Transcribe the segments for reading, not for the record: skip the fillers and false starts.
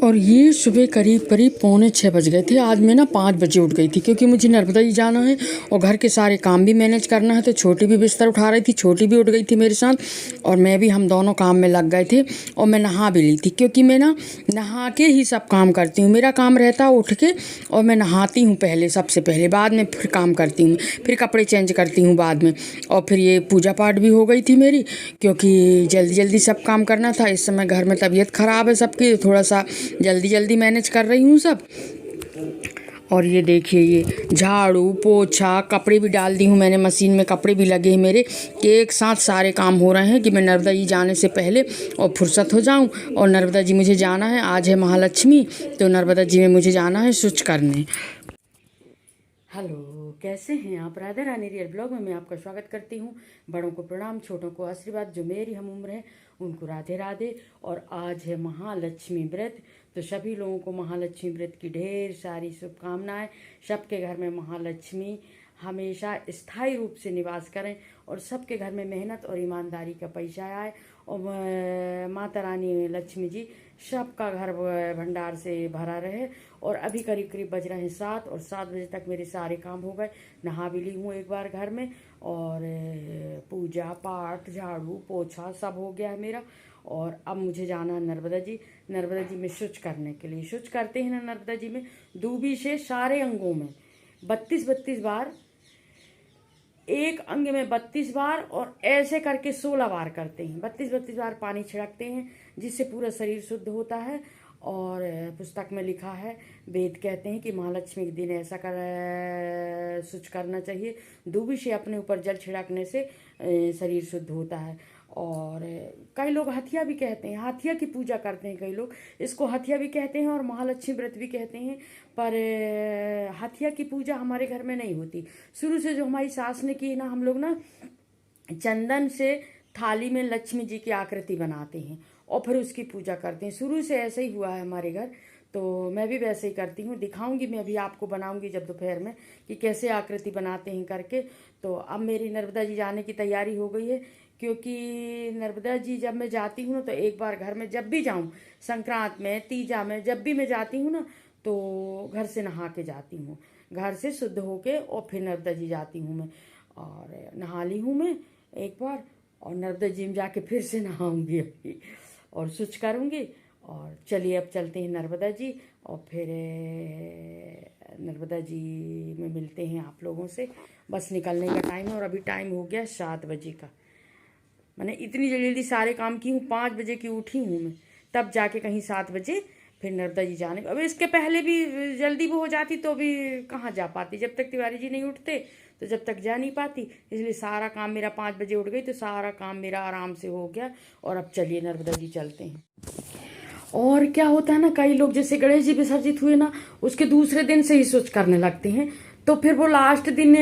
और ये सुबह करीब करीब 5:45 बज गए थे। आज मैं ना 5 बजे उठ गई थी क्योंकि मुझे नर्मदा जी जाना है और घर के सारे काम भी मैनेज करना है। तो छोटी भी बिस्तर उठा रही थी, छोटी भी उठ गई थी मेरे साथ और मैं भी, हम दोनों काम में लग गए थे। और मैं नहा भी ली थी क्योंकि मैं ना नहा के ही सब काम करती हूँ। मेरा काम रहता है उठ के और मैं नहाती हूँ पहले, सबसे पहले, बाद में फिर काम करती हूँ, फिर कपड़े चेंज करती हूँ बाद में। और फिर ये पूजा पाठ भी हो गई थी मेरी क्योंकि जल्दी जल्दी सब काम करना था। इस समय घर में तबीयत ख़राब है सबकी, थोड़ा सा जल्दी जल्दी मैनेज कर रही हूँ सब। और ये देखिए, ये झाड़ू पोछा, कपड़े भी डाल दी हूँ मैंने, मशीन में कपड़े भी लगे हैं मेरे कि एक साथ सारे काम हो रहे हैं कि मैं नर्मदा जी जाने से पहले और फुर्सत हो जाऊँ। और नर्मदा जी मुझे जाना है, आज है महालक्ष्मी, तो नर्मदा जी में मुझे जाना है शुच करने। हेलो, कैसे हैं आप? राधा रानी रियल ब्लॉग में मैं आपका स्वागत करती हूँ। बड़ों को प्रणाम, छोटों को आशीर्वाद। जो मेरी हम उम्र है उनको राधे राधे। और आज है महालक्ष्मी व्रत, तो सभी लोगों को महालक्ष्मी व्रत की ढेर सारी शुभकामनाएं। सबके घर में महालक्ष्मी हमेशा स्थायी रूप से निवास करें और सबके घर में मेहनत और ईमानदारी का पैसा आए। और माता रानी लक्ष्मी जी सबका घर भंडार से भरा रहे। और अभी करीब करीब बज रहे हैं 7 और 7 बजे तक मेरे सारे काम हो गए। नहा भी ली हूँ एक बार घर में और पूजा पाठ झाड़ू पोछा सब हो गया है मेरा। और अब मुझे जाना है नर्मदा जी में शुच करने के लिए। शुच करते हैं ना नर्मदा जी में दूबी से सारे अंगों में 32 बार, एक अंग में 32 बार और ऐसे करके 16 बार करते हैं। 32 बार पानी छिड़कते हैं जिससे पूरा शरीर शुद्ध होता है। और पुस्तक में लिखा है, वेद कहते हैं कि महालक्ष्मी के दिन ऐसा शुच करना चाहिए। दूबी से अपने ऊपर जल छिड़कने से शरीर शुद्ध होता है। और कई लोग हथिया भी कहते हैं, हथिया की पूजा करते हैं कई लोग, इसको हथिया भी कहते हैं और महालक्ष्मी व्रत भी कहते हैं। पर हथिया की पूजा हमारे घर में नहीं होती। शुरू से जो हमारी सास ने की ना, हम लोग ना चंदन से थाली में लक्ष्मी जी की आकृति बनाते हैं और फिर उसकी पूजा करते हैं। शुरू से ऐसे ही हुआ है हमारे घर, तो मैं भी वैसे ही करती हूँ। दिखाऊंगी मैं अभी आपको, बनाऊंगी जब दोपहर में कि कैसे आकृति बनाते हैं करके। तो अब मेरी नर्मदा जी जाने की तैयारी हो गई है क्योंकि नर्मदा जी जब मैं जाती हूँ ना, तो एक बार घर में जब भी जाऊँ, संक्रांत में, तीजा में, जब भी मैं जाती हूँ ना, तो घर से नहा के जाती हूँ, घर से शुद्ध होके और फिर नर्मदा जी जाती हूँ मैं। और नहा ली हूँ मैं एक बार और नर्मदा जी में जाके फिर से नहाऊंगी अभी और शुच करूँगी। और चलिए अब चलते हैं नर्मदा जी और फिर नर्मदा जी में मिलते हैं आप लोगों से। बस निकलने का टाइम है और अभी टाइम हो गया 7 बजे का। मैंने इतनी जल्दी सारे काम की हूँ, 5 बजे की उठी हूँ मैं, तब जाके कहीं 7 बजे फिर नर्मदा जी जाने। अब इसके पहले भी जल्दी वो हो जाती तो भी कहाँ जा पाती, जब तक तिवारी जी नहीं उठते तो जब तक जा नहीं पाती। इसलिए सारा काम मेरा 5 बजे उठ गई तो सारा काम मेरा आराम से हो गया। और अब चलिए नर्मदा जी चलते हैं। और क्या होता है ना, कई लोग जैसे गणेश जी विसर्जित हुए ना, उसके दूसरे दिन से ही शुच करने लगते हैं, तो फिर वो लास्ट दिन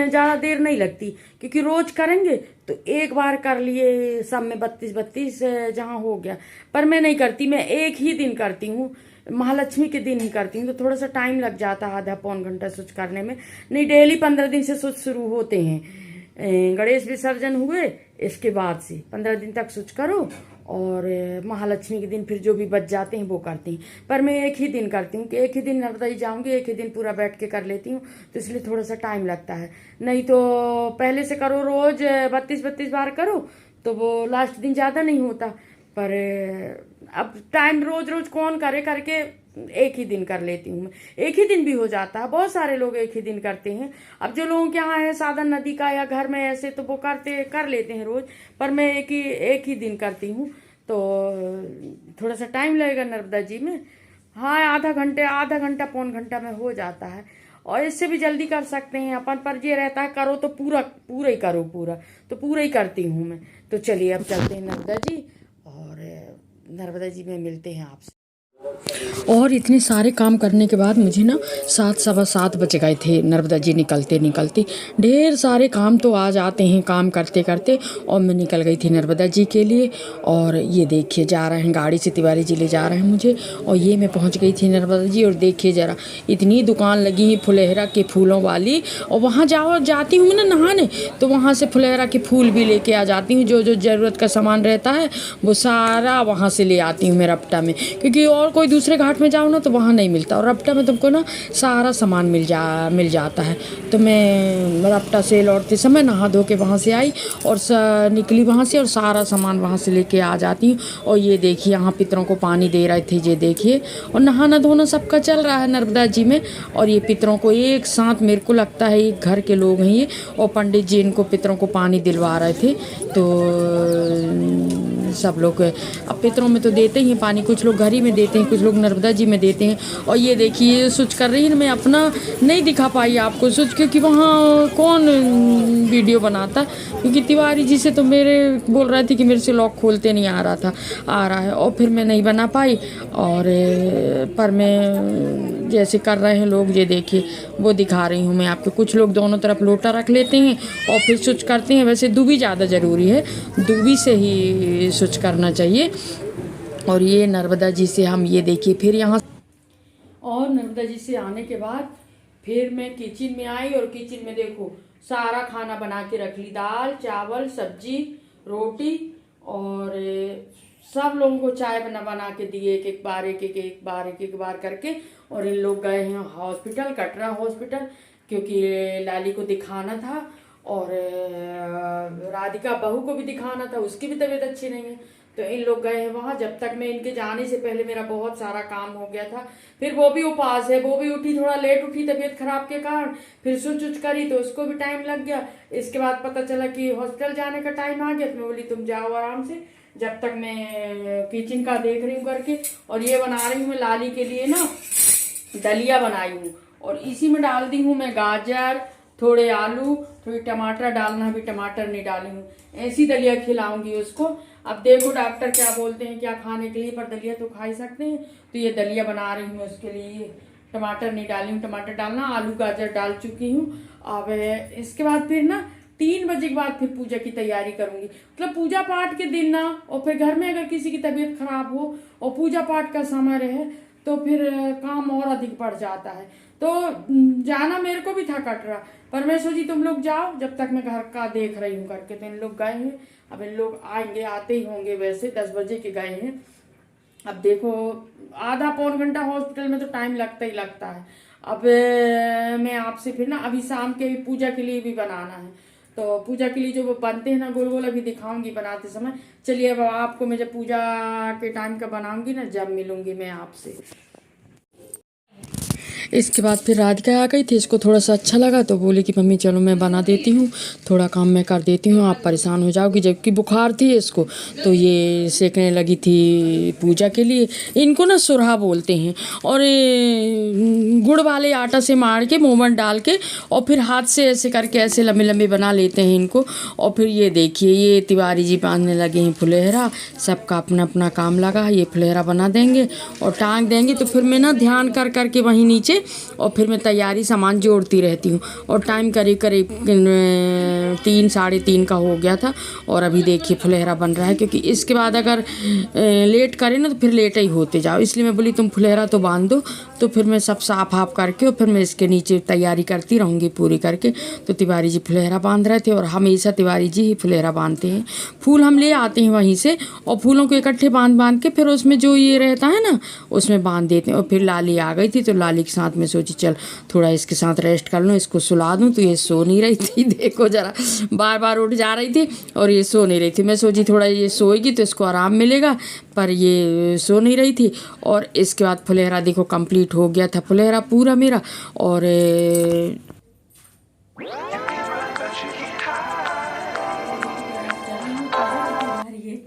ज़्यादा देर नहीं लगती क्योंकि रोज करेंगे तो एक बार कर लिए सब में 32 जहाँ हो गया। पर मैं नहीं करती, मैं एक ही दिन करती हूँ, महालक्ष्मी के दिन ही करती हूँ। तो थोड़ा सा टाइम लग जाता है, आधा पौन घंटा शुच करने में। नहीं, डेली 15 दिन से शुच शुरू होते हैं। गणेश विसर्जन हुए इसके बाद से 15 दिन तक शुच करो और महालक्ष्मी के दिन फिर जो भी बच जाते हैं वो करती हैं। पर मैं एक ही दिन करती हूँ कि एक ही दिन नर्मदा जी जाऊँगी, एक ही दिन पूरा बैठ के कर लेती हूँ, तो इसलिए थोड़ा सा टाइम लगता है। नहीं तो पहले से करो, रोज 32 बार करो तो वो लास्ट दिन ज़्यादा नहीं होता। पर अब टाइम रोज रोज कौन करे, करके एक ही दिन कर लेती हूँ मैं। एक ही दिन भी हो जाता है, बहुत सारे लोग एक ही दिन करते हैं। अब जो लोगों के यहाँ है साधन नदी का या घर में ऐसे, तो वो कर लेते हैं रोज, पर मैं एक ही दिन करती हूँ। तो थोड़ा सा टाइम लगेगा नर्मदा जी में, हाँ, आधा घंटा पौन घंटा में हो जाता है। और इससे भी जल्दी कर सकते हैं अपन, पर ये रहता है करो तो पूरा ही करो, तो पूरा ही करती हूँ मैं। तो चलिए अब चलते हैं नर्मदा जी और नर्मदा जी में मिलते हैं आपसे। और इतने सारे काम करने के बाद मुझे ना 7 सवा 7 बज गए थे नर्मदा जी निकलते। ढेर सारे काम तो आ जाते हैं काम करते करते, और मैं निकल गई थी नर्मदा जी के लिए। और ये देखिए जा रहे हैं गाड़ी से, तिवारी जी ले जा रहे हैं मुझे। और ये मैं पहुंच गई थी नर्मदा जी। और देखिए ज़रा, इतनी दुकान लगी है फुलहरा के फूलों वाली, और वहाँ जाती हूँ मैं ना नहाने, तो वहाँ से फुलहरा के फूल भी लेके आ जाती हूँ। जो ज़रूरत का सामान रहता है वो सारा वहाँ से ले आती हूँ मैं रपटा में, क्योंकि और कोई दूसरे घाट में जाओ ना तो वहाँ नहीं मिलता, और रपटा में तुमको ना सारा सामान मिल जाता है। तो मैं रपटा से लौटते समय नहा धो के वहाँ से आई और निकली वहाँ से, और सारा सामान वहाँ से लेके आ जाती हूँ। और ये देखिए यहाँ पितरों को पानी दे रहे थे, ये देखिए, और नहाना धोना सबका चल रहा है नर्मदा जी में। और ये पितरों को एक साथ, मेरे को लगता है एक घर के लोग हैं ये, और पंडित जी इनको पितरों को पानी दिलवा रहे थे। तो सब लोग अब पितरों में तो देते ही हैं पानी, कुछ लोग घर ही में देते हैं, कुछ लोग नर्मदा जी में देते हैं। और ये देखिए स्विच कर रही है, मैं अपना नहीं दिखा पाई आपको स्विच, क्योंकि वहाँ कौन वीडियो बनाता, क्योंकि तिवारी जी से तो मेरे बोल रहे थे कि मेरे से लॉक खोलते नहीं आ रहा है, और फिर मैं नहीं बना पाई। और पर मैं जैसे कर रहे हैं लोग, ये देखिए वो दिखा रही हूँ मैं आपको। कुछ लोग दोनों तरफ लोटा रख लेते हैं और फिर स्विच करते हैं। वैसे दूबी ज़्यादा ज़रूरी है, दूबी से ही स्विच करना चाहिए। और ये नर्मदा जी से हम ये देखिए फिर यहाँ, और नर्मदा जी से आने के बाद फिर मैं किचन में आई, और किचन में देखो सारा खाना बना के रख ली, दाल चावल सब्जी रोटी, और सब लोगों को चाय बना के दिए, एक एक बार करके। और इन लोग गए हैं हॉस्पिटल, कटरा हॉस्पिटल, क्योंकि लाली को दिखाना था, और राधिका बहू को भी दिखाना था, उसकी भी तबीयत अच्छी नहीं है। तो इन लोग गए हैं वहाँ। जब तक मैं इनके जाने से पहले मेरा बहुत सारा काम हो गया था। फिर वो भी उपास है, वो भी उठी, थोड़ा लेट उठी तबीयत खराब के कारण, फिर सुच करी तो उसको भी टाइम लग गया। इसके बाद पता चला कि हॉस्पिटल जाने का टाइम आ गया, तो मैं बोली तुम जाओ आराम से, जब तक मैं किचन का देख रही हूँ करके। और ये बना रही हूँ मैं लाली के लिए ना दलिया बनाई हूँ, और इसी में डाल दी हूँ मैं गाजर, थोड़े आलू, थोड़ी टमाटर, डालना भी टमाटर नहीं डाली हूँ, ऐसी दलिया खिलाऊंगी उसको। अब देखो डॉक्टर क्या बोलते हैं क्या खाने के लिए, पर दलिया तो खा ही सकते हैं। तो ये दलिया बना रही हूँ उसके लिए, टमाटर नहीं डाली हूँ, टमाटर डालना, आलू गाजर डाल चुकी हूँ। अब इसके बाद फिर ना 3 बजे के बाद फिर पूजा की तैयारी करूंगी। मतलब पूजा पाठ के दिन ना, और फिर घर में अगर किसी की तबीयत खराब हो और पूजा पाठ का समय रहे तो फिर काम और अधिक बढ़ जाता है। तो जाना मेरे को भी था कटरा, पर मैं सोची तुम लोग जाओ, जब तक मैं घर का देख रही हूँ करके। तो इन लोग गए हैं, अब इन लोग आएंगे, आते ही होंगे, वैसे 10 बजे के गए हैं। अब देखो आधा पौन घंटा हॉस्पिटल में तो टाइम लगता ही लगता है। अब मैं आपसे फिर ना अभी शाम के पूजा के लिए भी बनाना है, तो पूजा के लिए जो वो बनते हैं ना गोल गोल, अभी दिखाऊंगी बनाते समय। चलिए अब आपको मैं जब पूजा के टाइम का बनाऊंगी ना, जब मिलूंगी मैं आपसे। इसके बाद फिर राधिका आ गई थी, इसको थोड़ा सा अच्छा लगा तो बोली कि मम्मी चलो मैं बना देती हूँ, थोड़ा काम मैं कर देती हूँ, आप परेशान हो जाओगी। जबकि बुखार थी इसको, तो ये सेकने लगी थी पूजा के लिए। इनको ना सुरहा बोलते हैं, और गुड़ वाले आटा से मार के मोमन डाल के और फिर हाथ से ऐसे करके ऐसे लंबे लंबे बना लेते हैं इनको। और फिर ये देखिए ये तिवारी जी बांधने लगे हैं फुलहरा, सबका अपना अपना काम लगा है। ये फुलहरा बना देंगे और टांग देंगे, तो फिर मैं ना ध्यान कर करके वहीं नीचे, और फिर मैं तैयारी सामान जोड़ती रहती हूँ। और टाइम करीब करीब 3 साढ़े 3 का हो गया था, और अभी देखिए फुलहरा बन रहा है। क्योंकि इसके बाद अगर लेट करें ना तो फिर लेट ही होते जाओ, इसलिए मैं बोली तुम फुलहरा तो बांध दो। तो फिर मैं सब साफ हाफ करके और फिर मैं इसके नीचे तैयारी करती रहूँगी पूरी करके। तो तिवारी जी फुलहरा बांध रहे थे, और हमेशा तिवारी जी ही फुलहरा बांधते हैं। फूल हम ले आते हैं वहीं से, और फूलों को इकट्ठे बांध के फिर उसमें जो ये रहता है ना उसमें बांध देते हैं। और फिर लाली आ गई थी, तो लाली के साथ में सोची चल थोड़ा इसके साथ रेस्ट कर लूँ, इसको सुला दूँ। तो ये सो नहीं रही थी, देखो जरा बार बार उठ जा रही थी और ये सो नहीं रही थी। मैं सोची थोड़ा ये सोएगी तो इसको आराम मिलेगा, पर ये सो नहीं रही थी। और इसके बाद फुलहरा देखो कंप्लीट हो गया था, फुलहरा पूरा मेरा। और एक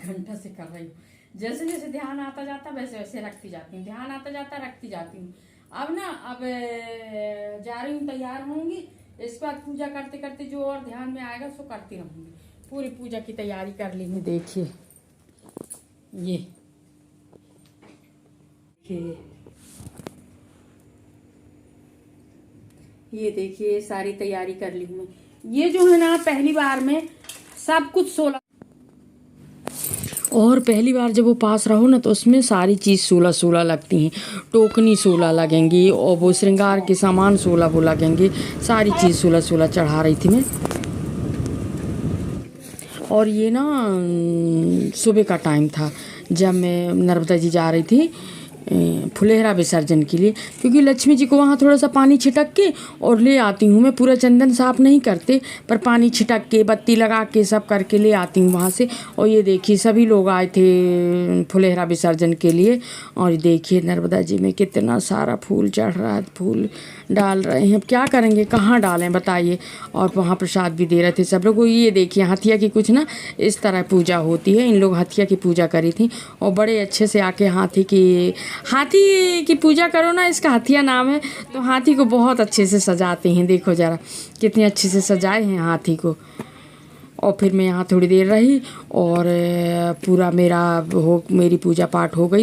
घंटा से कर रही हूँ, जैसे जैसे ध्यान आता जाता वैसे वैसे रखती जाती हूँ, ध्यान आता जाता रखती जाती हूँ। अब जा रही हूँ, तैयार होंगी। इसके बाद पूजा करते करते जो और ध्यान में आएगा उसको करती रहूँगी। पूरी पूजा की तैयारी कर ली हूँ। देखिए ये देखिए सारी तैयारी कर ली हूँ मैं। ये जो है ना पहली बार में सब कुछ 16, और पहली बार जब वो पास रहो ना तो उसमें सारी चीज़ 16 लगती हैं। टोकनी 16 लगेंगी, और वो श्रृंगार के सामान 16 वो लगेंगे, सारी चीज़ 16 चढ़ा रही थी मैं। और ये ना सुबह का टाइम था जब मैं नर्मदा जी जा रही थी, फुलेहरा विसर्जन के लिए, क्योंकि लक्ष्मी जी को वहाँ थोड़ा सा पानी छिटक के और ले आती हूँ मैं। पूरा चंदन साफ नहीं करते, पर पानी छिटक के बत्ती लगा के सब करके ले आती हूँ वहाँ से। और ये देखिए सभी लोग आए थे फुलेहरा विसर्जन के लिए। और देखिए नर्मदा जी में कितना सारा फूल चढ़ रहा है, फूल डाल रहे हैं। अब क्या करेंगे, कहाँ डालें बताइए। और वहाँ प्रसाद भी दे रहे थे सब लोग को। ये देखिए हथिया की कुछ ना इस तरह पूजा होती है। इन लोग हथिया की पूजा करी थी और बड़े अच्छे से आके हाथी की पूजा करो ना, इसका हथिया नाम है। तो हाथी को बहुत अच्छे से सजाते हैं, देखो ज़रा कितने अच्छे से सजाए हैं हाथी को। और फिर मैं यहाँ थोड़ी देर रही और पूरा मेरी पूजा पाठ हो गई।